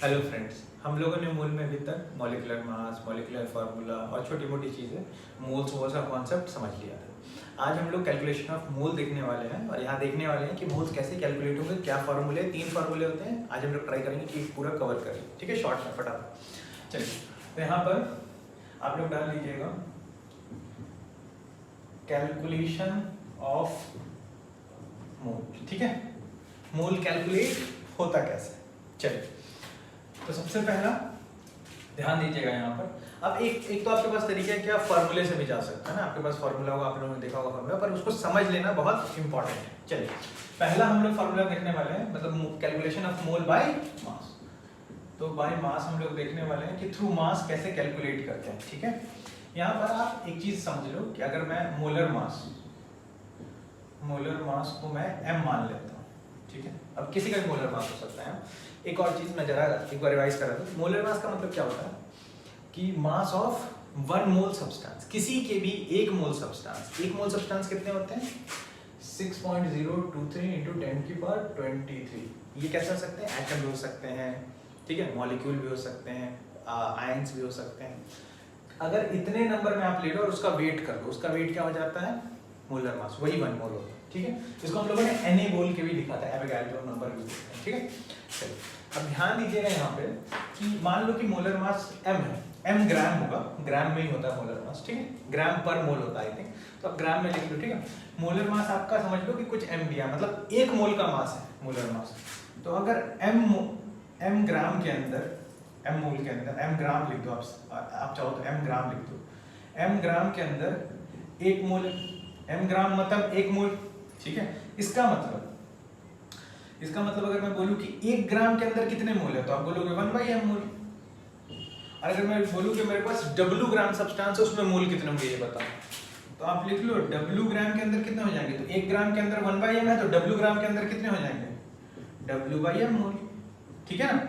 Hello friends, हम लोगों ने मूल में अभी तक मॉलिक्यूलर मास, मॉलिक्यूलर फार्मूला और छोटी मोटी चीज़ें मोल्स वोल्स का कॉन्सेप्ट समझ लिया था। आज हम लोग कैलकुलेशन ऑफ मोल देखने वाले हैं और यहाँ देखने वाले हैं कि मोल्स कैसे कैलकुलेट होंगे, क्या फार्मूले, 3 फार्मूले होते हैं। आज हम लोग ट्राई करेंगे कि पूरा कवर करें, ठीक है, शॉर्ट में फटाफट। चलिए, तो यहाँ पर आप लोग डाल लीजिएगा कैलकुलेशन ऑफ मोल, ठीक है। मोल कैलकुलेट होता कैसे, चलिए। तो सबसे पहला ध्यान दीजिएगा यहाँ पर। अब एक तो आपके पास तरीका है कि आप फार्मूले से भी जा सकते हैं ना, आपके पास फार्मूला होगा, आप लोगों ने देखा होगा फार्मूला, पर उसको समझ लेना बहुत इंपॉर्टेंट है। चलिए, पहला हम लोग फार्मूला देखने वाले हैं, मतलब calculation of mole by mass. तो बाय मास हम लोग देखने वाले हैं कि थ्रू मास कैसे कैलकुलेट करते हैं, ठीक है। यहाँ पर आप एक चीज समझ लो कि अगर मैं मोलर मास को मैं m मान लेता हूँ, ठीक है। अब किसी का भी मोलर मास हो सकता है। एक और चीज मैं जरा एक बार रिवाइज कर रहा हूँ। मोलर मास का मतलब क्या होता है कि मास ऑफ 1 मोल सब्सटेंस, किसी के भी 1 मोल सब्सटेंस। 1 मोल सब्सटेंस कितने होते हैं? 6.023 × 10⁻23। ये कैसे हो सकते हैं? एटम भी हो सकते हैं, ठीक है, मॉलिक्यूल भी हो सकते हैं, आयंस भी हो सकते हैं। अगर इतने नंबर में आप ले लो और उसका वेट कर लो, उसका वेट क्या हो जाता है? मोलर मास, वही 1 मोल होता है, ठीक है। इसको हम लोगों ने Na बोल के भी लिखा था, एवोगाड्रो नंबर भी बोलते हैं, ठीक है। चलिए, अब ध्यान दीजिएगा यहाँ पे कि मान लो कि मोलर मास m है, m ग्राम होगा, ग्राम में ही होता है मोलर मास, ठीक है, ग्राम पर मोल होता है आई थिंक, तो आप ग्राम में लिख लो, ठीक है। मोलर मास आपका समझ लो कि कुछ m दिया, मतलब 1 मोल का मास है मोलर मास। तो अगर m ग्राम के अंदर, m मोल के अंदर m ग्राम लिख दो, आप चाहो तो m ग्राम लिख दो। m ग्राम के अंदर 1 मोल, m ग्राम मतलब 1 मोल, ठीक है। इसका मतलब अगर मैं बोलूं कि 1 ग्राम के अंदर कितने मोल है, तो आप बोलोगे 1/m मोल। और अगर मैं बोलूं कि मेरे पास W ग्राम सब्सटेंस है, उसमें मोल कितने होंगे ये बताओ, तो आप लिख लो W ग्राम के अंदर कितने हो जाएंगे। तो 1 ग्राम के अंदर 1/m है, तो W ग्राम के अंदर कितने हो जाएंगे? W/m मोल, ठीक है ना।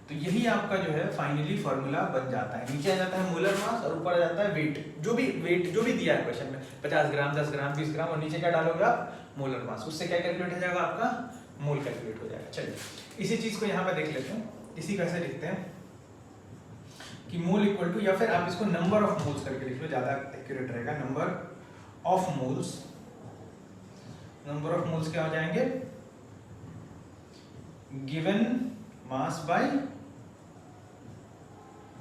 तो यही आपका जो है फाइनली फॉर्मूला बन जाता है। नीचे आ जाता है मोलर मास और ऊपर आ जाता है वेट, जो भी दिया है क्वेश्चन में, 50 ग्राम, 10 ग्राम, 20 ग्राम, और नीचे क्या डालोगे आप? Molar mass. उससे क्या कैलकुलेट हो जाएगा? आपका मोल कैलकुलेट हो जाएगा। चलिए, इसी चीज को यहाँ पे देख लेते हैं। इसी कैसे लिखते हैं कि मोल इक्वल टू, या फिर आप इसको नंबर ऑफ मोल्स करके लिख लो, ज्यादा एक्यूरेट रहेगा। नंबर ऑफ मोल्स क्या हो जाएंगे? Given mass by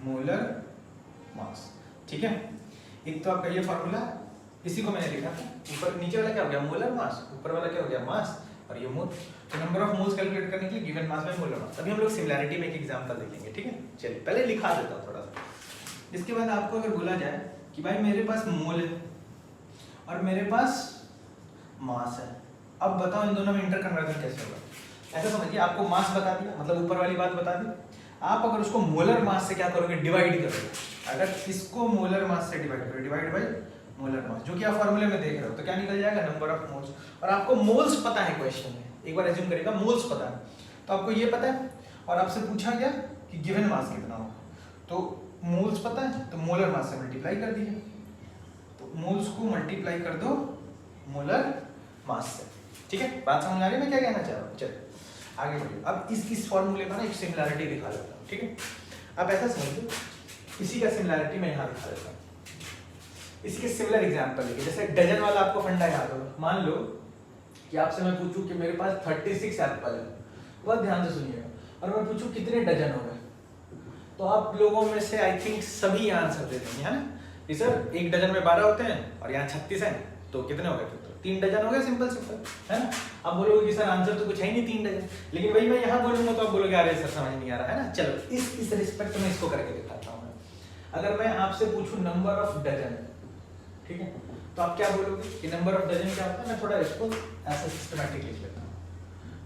molar mass, ठीक है। एक तो आपका ये फॉर्मूला, इसी को मैंने लिखा था। ऊपर नीचे वाला क्या हो गया? मोलर मास, ऊपर वाला क्या हो गया? मास, और ये मोल। तो नंबर ऑफ मोल्स कैलकुलेट करने के लिए given mass by molar mass. अभी हम लोग सिमिलैरिटी में एक एग्जांपल देखेंगे, ठीक है। चलिए, पहले लिखा देता हूं थोड़ा सा। इसके बाद आपको अगर बोला जाए कि भाई मेरे पास मोल है और मेरे पास मास है, अब बताओ इन दोनों में इंटर कन्वर्जन कैसे होगा। ऐसा समझिए, आपको मास बता दिया, मतलब ऊपर वाली बात बता दी। आप अगर उसको मोलर मास से क्या करोगे? डिवाइड करोगे। अगर इसको मोलर मास से डिवाइड करोगे, डिवाइड बाय मोलर मास, जो कि आप फॉर्मूले में देख रहे हो, तो क्या निकल जाएगा? Number of moles. और आपको मोल्स पता है क्वेश्चन में, एक बार एज्यूम करिएगा मोल्स पता है, तो आपको ये पता है और आपसे पूछा गया कि गिवन मास कितना होगा, तो मोल्स पता है तो मोलर मास से मल्टीप्लाई कर दीजिए। तो मोल्स को मल्टीप्लाई कर दो मोलर मास से, ठीक है। बात समझ आ रही है मैं क्या कहना चाह रहा हूँ? चलिए आगे बढ़िए। अब इस फॉर्मूले का ना एक सिमिलैरिटी दिखा देता हूँ, ठीक है। अब ऐसा समझो, इसी का सिमिलैरिटी मैं यहाँ दिखा देता हूँ। इसके सिमिलर एग्जांपल है, जैसे डजन वाला आपको फंडा याद होगा। मान लो कि आपसे मैं पूछूं कि मेरे पास 36 एप्पल है, बहुत ध्यान से सुनिएगा, और मैं पूछूं कितने डजन हो गए, तो आप लोगों में से आई थिंक सभी आंसर दे देंगे, है ना। कि सर 1 डजन में 12 होते हैं और यहाँ 36 है, तो कितने हो गए? फिर तो 3 डजन हो गए, सिंपल है ना। आप बोलोगे कि सर आंसर तो कुछ है ही नहीं 3 डजन, लेकिन वही मैं यहाँ बोलूंगा तो आप बोलोगे अरे सर समझ नहीं आ रहा, है ना। चलो इस रिस्पेक्ट में इसको करके दिखाता हूँ मैं। अगर मैं आपसे पूछूं नंबर ऑफ डजन, ठीक है, तो आप क्या बोलोगे कि नंबर ऑफ डजन क्या होता है? मैं थोड़ा इसको ऐसे सिस्टमैटिक लिख लेता हूँ।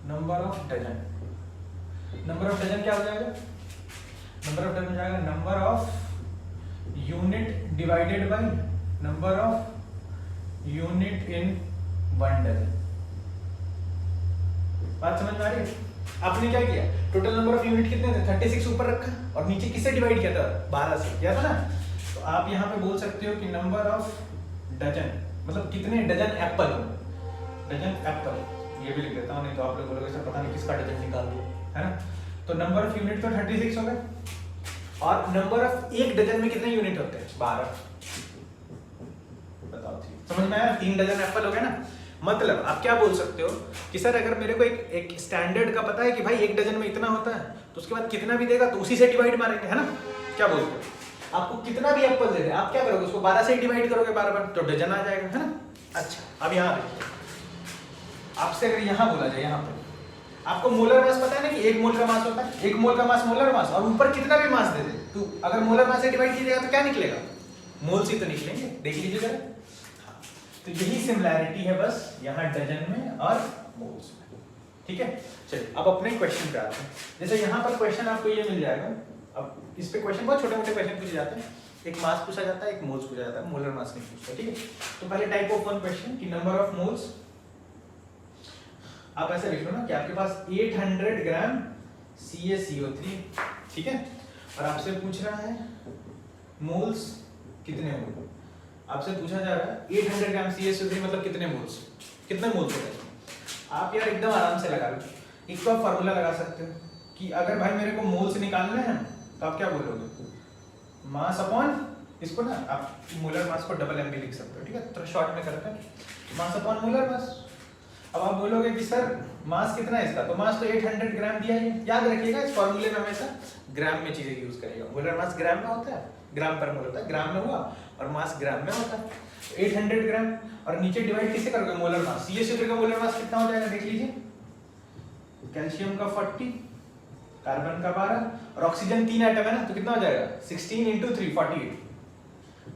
नंबर ऑफ डजन क्या हो जाएगा? नंबर ऑफ डजन हो जाएगा number of unit divided by number of unit in 1 dozen. बात समझ में आ रही है? आपने क्या किया? टोटल नंबर ऑफ यूनिट कितने थे? 36 ऊपर रखा और नीचे किससे डिवाइड किया था? 12 से किया था ना। तो आप यहाँ पे बोल सकते हो कि नंबर ऑफ डजन मतलब कितने डजन एप्पल हो। डजन एप्पल ये भी लिख देता हूँ, नहीं तो आप लोग बोलोगे सर पता नहीं किसका डजन निकाल दो, है ना। तो नंबर ऑफ यूनिट तो 36 हो गए, और नंबर ऑफ एक डजन में कितने यूनिट होते हैं? 12। बताओ, समझ में आया? 3 डजन एप्पल हो गए ना। मतलब आप क्या बोल सकते हो कि सर अगर मेरे को एक स्टैंडर्ड का पता है कि भाई 1 डजन में इतना होता है, तो उसके बाद कितना भी देगा तो उसी से डिवाइड मारेंगे, है ना? क्या बोलते हो? आपको कितना भी एप्पल दे दे, आप क्या करोगे? उसको 12 से डिवाइड करोगे बार-बार, तो डजन आ जाएगा, है ना? अच्छा, अब यहाँ देखिए, आपसे अगर यहाँ बोला जाए, यहाँ पे आपको मोलर मास पता है ना कि 1 मोल का मास होता है, 1 मोल का मास मोलर मास, और ऊपर कितना भी मास दे दे तो अगर मोलर मास से डिवाइड कीजिएगा तो क्या निकलेगा? मोल्स ही तो निकलेंगे। देख लीजिए जरा। तो यही सिमिलैरिटी है बस यहाँ डजन में और मोल्स में, ठीक है? चलिए अब अपने क्वेश्चन पे आते हैं। जैसे यहाँ पर क्वेश्चन आपको ये मिल जाएगा, अब इस पे क्वेश्चन बहुत छोटे मोटे क्वेश्चन पूछे जाते हैं, एक मास पूछा जाता है, एक मोल्स पूछा जाता है, मोलर मास नहीं पूछता, ठीक है? तो पहले टाइप ऑफ 1 क्वेश्चन कि नंबर ऑफ मोल्स, आप ऐसे लिख लो ना कि आपके पास 800 ग्राम CaCO3, ठीक है? और आपसे पूछ रहा है मोल्स कितने मोल, आपसे पूछा जा रहा है 800 ग्राम CaCO3 मतलब कितने मोल्स, कितने मोल्स होते हैं? आप यार एकदम आराम से लगा लो। एक तो आप फार्मूला लगा सकते हो कि अगर भाई मेरे को मोल्स निकालने हैं तो आप क्या बोलोगे? मास अपॉन इसको ना आप मोलर मास को डबल एम भी लिख सकते हो, ठीक है? तो शॉर्ट में करते हैं मास अपॉन मोलर मास। अब आप बोलोगे कि सर मास कितना है इसका, तो मास तो 800 ग्राम दिया है। याद रखिएगा इस फॉर्मूले में हमेशा ग्राम में चीजें यूज करेगा। मोलर मास ग्राम में होता है, ग्राम पर मोल होता है, ग्राम में हुआ, और मास ग्राम में होता है। 800 ग्राम और नीचे डिवाइड किससे करोगे? Molar mass. CaCO3 का मोलर मास कितना हो जाएगा देख लीजिए, कैल्शियम का 40, कार्बन का 12 और ऑक्सीजन 3 एटम है ना, तो कितना हो जाएगा? 16 × 3 48,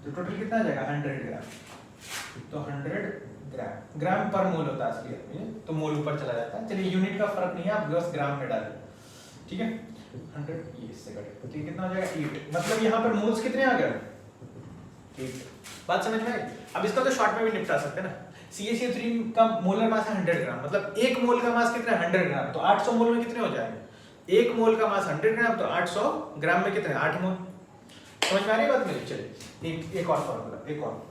तो टोटल कितना आ जाएगा? 100 ग्राम। तो 100 ग्राम, ग्राम पर मोल होता है असलियत में, तो मोल ऊपर चला जाता है। चलिए यूनिट का फर्क नहीं है, आप बस ग्राम में डालिए, ठीक है? 100 ये इससे कटे तो कितना हो जाएगा? 8। मतलब यहाँ पर मोल्स कितने आ गए? 8। बात समझ में आई? अब इसका तो शॉर्ट में भी निपटा सकते हैं ना। CaCO3 का मोलर मास है 100 ग्राम, मतलब 1 मोल का मास कितना है? 100 ग्राम। तो 800 मोल में कितने हो जाएंगे? 1 मोल का मास 100 ग्राम, तो 800 ग्राम में कितने? 8 मोल। समझ में आ रही बात मेरी? चलिए एक और फॉर्मूला, एक और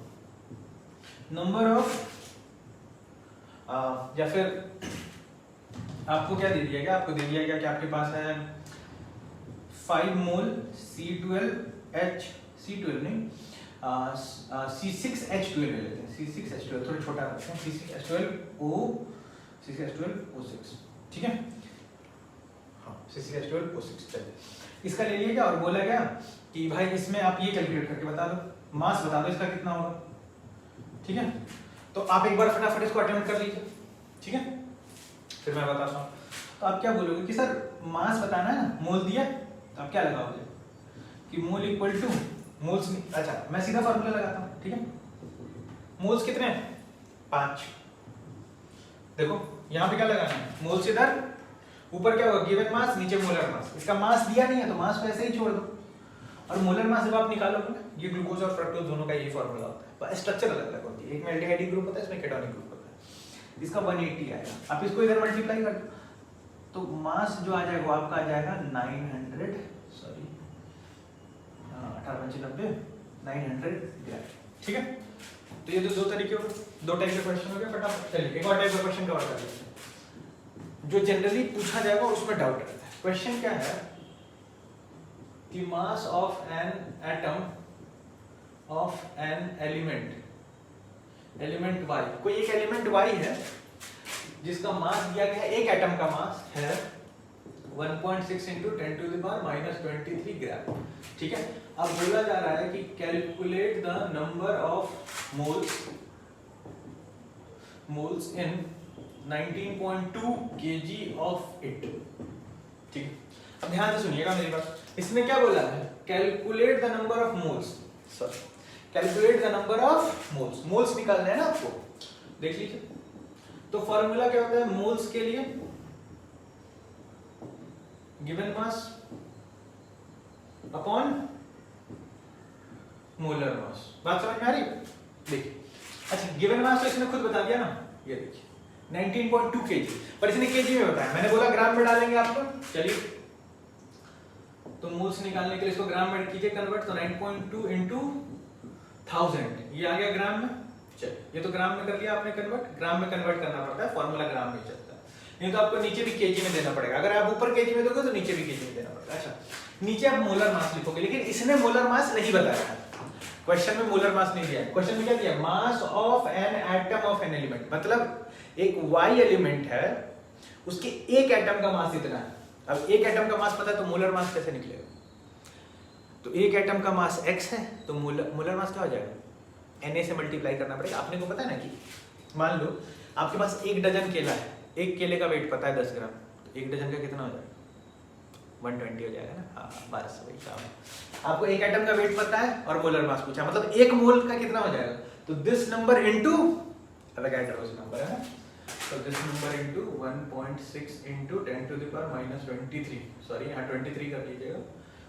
नंबर ऑफ या फिर आपको क्या दे दिया गया? आपको दे दिया गया कि आपके पास है 5 मोल C12H, C12 नहीं, C6H12 ले लेते हैं। C6H12 थोड़ा छोटा रखते हैं, C6H12O6, ठीक है? हाँ, C6H12O6। चलिए इसका ले लिया गया और बोला गया कि भाई इसमें आप ये कैलकुलेट करके बता दो, मास बता दो इसका कितना होगा, ठीक है? तो आप एक बार फटाफट इसको अटेम्प्ट कर लीजिए, ठीक है? फिर मैं बताता हूँ। तो आप क्या बोलोगे कि सर मास बताना है ना, मोल दिया, तो आप क्या लगाओगे कि मोल इक्वल टू मोल्स। अच्छा मैं सीधा फॉर्मूला लगाता हूँ, ठीक है? मोल्स कितने हैं? 5। देखो यहाँ पे क्या लगाना है? मोल्स इधर, ऊपर क्या होगा? गिवन मास, नीचे मोलर मास। इसका मास दिया नहीं है तो मास को ऐसे ही छोड़ दो, और मोलर मास जब आप निकालोगे ना, ये ग्लूकोज और फ्रक्टोज दोनों का यही फॉर्मूला होता है, पर स्ट्रक्चर अलग अलग होती है। एक में एल्डिहाइड ग्रुप होता है, इसमें केटोनिक ग्रुप होता है। इसका 180 आएगा, आप इसको इधर मल्टीप्लाई कर दो तो मास जो आ जाएगा वो आपका आ जाएगा 900, सॉरी 900 ग्राम, ठीक है? तो ये तो 2 तरीके हो गए, 2 टाइप के क्वेश्चन हो गए। फटाफट चलिए एक और टाइप का क्वेश्चन कवर कर लेते हैं जो जनरली पूछा जाएगा, उसमें डाउट रहता है। क्वेश्चन क्या है कि mass of an atom of an element, element Y, कोई एक एलिमेंट Y है जिसका मास दिया गया है, एक एटम का मास है 1.6 × 10⁻⁻23 ग्राम, ठीक है? अब बोला जा रहा है कि calculate the number of moles in 19.2 kg of it, ठीक है? अब ध्यान से सुनिएगा मेरी बात। इसने क्या बोला है? Calculate the number of moles, sorry calculate the number of moles. Moles निकालना है ना आपको, देख लीजिए। तो फॉर्मूला क्या होता है मोल्स के लिए? गिवन मास अपॉन मोलर मास। बात समझ में आ रही है? देखिए, अच्छा गिवन मास तो इसने खुद बता दिया ना, ये देखिए 19.2 kg, पर इसने केजी में बताया, मैंने बोला ग्राम में डालेंगे आपको। चलिए तो मोल्स निकालने के लिए इसको ग्राम में कीजिए कन्वर्ट, तो 9.2 × 1000 ये आ गया ग्राम में। चलिए ये तो ग्राम में कर लिया आपने कन्वर्ट, ग्राम में कन्वर्ट करना पड़ता है, फॉर्मूला ग्राम में चलता है। नहीं तो आपको नीचे भी केजी में देना पड़ेगा। अगर आप ऊपर केजी में दोगे तो नीचे भी केजी में देना पड़ेगा। अच्छा, नीचे आप मोलर मास लिखोगे, लेकिन इसने मोलर मास नहीं बताया है, क्वेश्चन में मोलर मास नहीं दिया है। क्वेश्चन में क्या दिया? Mass of an atom of an element, मतलब एक वाई एलिमेंट है, उसके एक एटम का मास इतना है। अब एक एटम का मास पता है तो मोलर मास कैसे निकलेगा? तो एक एटम का मास x है तो मोलर मास क्या हो जाएगा? Na से मल्टीप्लाई करना पड़ेगा। आपने को पता है ना कि मान लो आपके पास 1 डजन केला है, एक केले का वेट पता है 10 ग्राम, तो 1 डजन का कितना हो जाएगा? 120 हो जाएगा ना। हाँ, बस वही काम है। आपको एक एटम का वेट पता है और मोलर मास पूछा, मतलब एक मोल का कितना हो जाएगा? तो this number into Avogadro's number है ना, तो this number into 1.6 into 10 to the power -23, sorry यहाँ 23 कर लीजिएगा,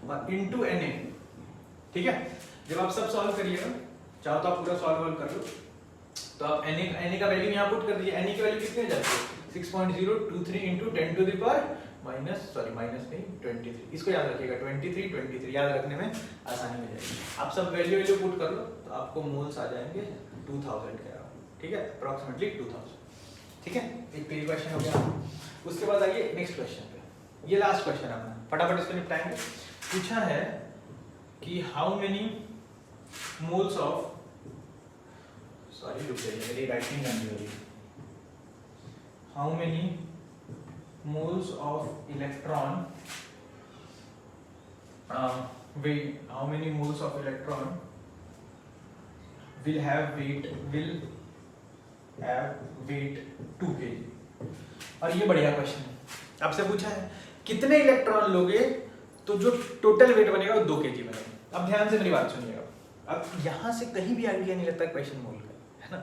और इनटू Na। ठीक है, जब आप सब सॉल्व करिएगा, चाहो तो आप पूरा सॉल्व कर लो, तो आप Na का वैल्यू यहाँ पुट कर दीजिए। Na की वैल्यू कितनी हो जाती है? 6.023 इनटू 10 टू द पावर -23। इसको याद रखिएगा, 23 याद रखने में आसानी हो जाएगी। आप सब वैल्यू पुट कर लो तो आपको मोल्स आ जाएंगे 2000 के अराउंड। ठीक है, अप्रोक्सीमेटली 2000। ठीक है, एक पे क्वेश्चन हो गया। उसके बाद आइए नेक्स्ट क्वेश्चन पे। ये लास्ट क्वेश्चन है अपना, फटाफट इसको निपटाएंगे। पूछा है कि how many moles of, sorry रुक जाइए मेरी राइटिंग गंदी हो रही है, how many moles of electron how many moles of electron will have weight 2 kg। और ये बढ़िया क्वेश्चन है, आपसे पूछा है कितने इलेक्ट्रॉन लोगे तो जो टोटल वेट बनेगा वो 2 kg बनेगा। अब ध्यान से मेरी बात सुनिएगा, अब यहाँ से कहीं भी आइडिया नहीं लगता क्वेश्चन मोल का, है ना।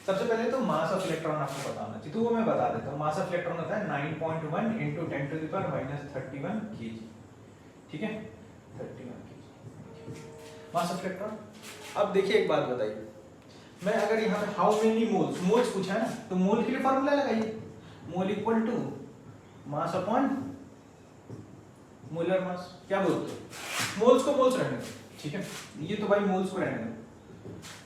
सबसे पहले तो मास ऑफ इलेक्ट्रॉन आपको पता होना चाहिए, तो वो मैं बता देता हूँ। मास ऑफ इलेक्ट्रॉन होता है 9.1 into 10 to the power -31 kg। ठीक है, 31 kg मास ऑफ इलेक्ट्रॉन। अब देखिए एक बात बताइए, मैं अगर यहाँ पे हाउ मेनी मोल्स पूछा है ना, तो मोल के लिए फॉर्मूला लगाइए, mole equal to mass upon molar mass. क्या बोलते हो? मोल्स को मोल्स रहने दो, ठीक है, ये तो भाई मोल्स को रहने दो।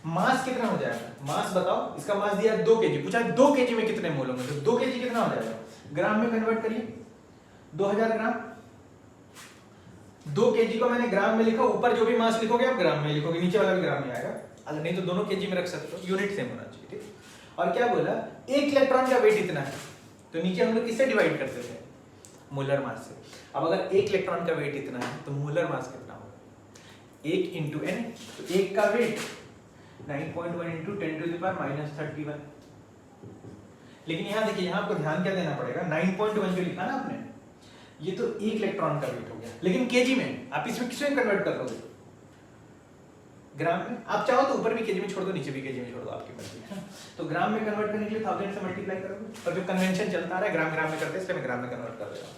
मास कितना हो जाएगा? मास बताओ, इसका मास दिया 2 kg, पूछा 2 kg में कितने मोल होंगे, तो 2 kg कितना हो जाएगा? ग्राम में कन्वर्ट करिए, 2000 ग्राम। 2 kg को मैंने ग्राम में लिखा, ऊपर जो भी मास लिखोगे आप ग्राम में लिखोगे, नीचे वाला भी ग्राम में आएगा, अगर नहीं तो दोनों kg में रख सकते हो, यूनिट सेम होना चाहिए। ठीक, और क्या बोला? एक इलेक्ट्रॉन का वेट इतना है, तो नीचे हम लोग किससे डिवाइड करते थे? मोलर मास से। अब अगर एक इलेक्ट्रॉन का वेट इतना है तो मोलर मास कितना होगा? 1 इंटू n, तो एक का weight 9.1 into 10 to the power -31। लेकिन यहाँ देखिए, यहाँ आपको ध्यान क्या देना पड़ेगा, 9.1 जो लिखा ना आपने, ये तो एक इलेक्ट्रॉन का वेट हो गया, लेकिन केजी में आप इसमें किसमें कन्वर्ट कर लोगे? ग्राम में। आप चाहो तो ऊपर भी केजी में छोड़ दो, नीचे भी केजी में छोड़ दो, आपकी मर्जी है। तो ग्राम में कन्वर्ट करने के लिए 1000 से मल्टीप्लाई करोगे, और जो कन्वेंशन चलता रहा है ग्राम में करते हैं, इसलिए मैं ग्राम में कन्वर्ट कर रहा हूँ।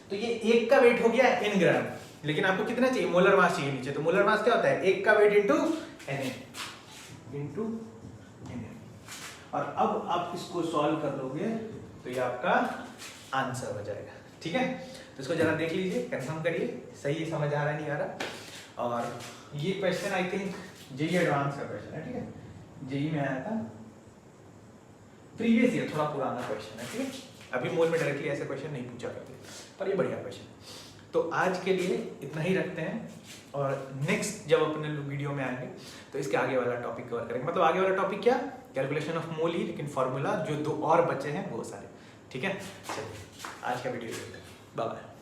तो ये एक का वेट हो गया n ग्राम, लेकिन आपको कितना चाहिए? मोलर मास चाहिए नीचे। तो मोलर मास क्या होता है? एक का weight into Na into Na। और अब आप इसको सॉल्व कर लोगे तो ये आपका आंसर हो जाएगा। ठीक है, तो इसको जरा देख लीजिए, कंफर्म करिए सही समझ आ रहा है नहीं आ रहा। और ये question I think JEE advance का क्वेश्चन है। ठीक है, जेई में आया था प्रीवियस ईयर, थोड़ा पुराना क्वेश्चन है। ठीक है, अभी मोल में डायरेक्टली ऐसे क्वेश्चन नहीं पूछा करते, पर ये बढ़िया क्वेश्चन। तो आज के लिए इतना ही रखते हैं, और नेक्स्ट जब अपने वीडियो में आएंगे तो इसके आगे वाला टॉपिक कवर करेंगे। मतलब आगे वाला टॉपिक क्या? कैलकुलेशन ऑफ मोल ही, लेकिन फॉर्मूला जो 2 और बचे हैं वो सारे। ठीक है, चलिए आज का वीडियो बाय बाय।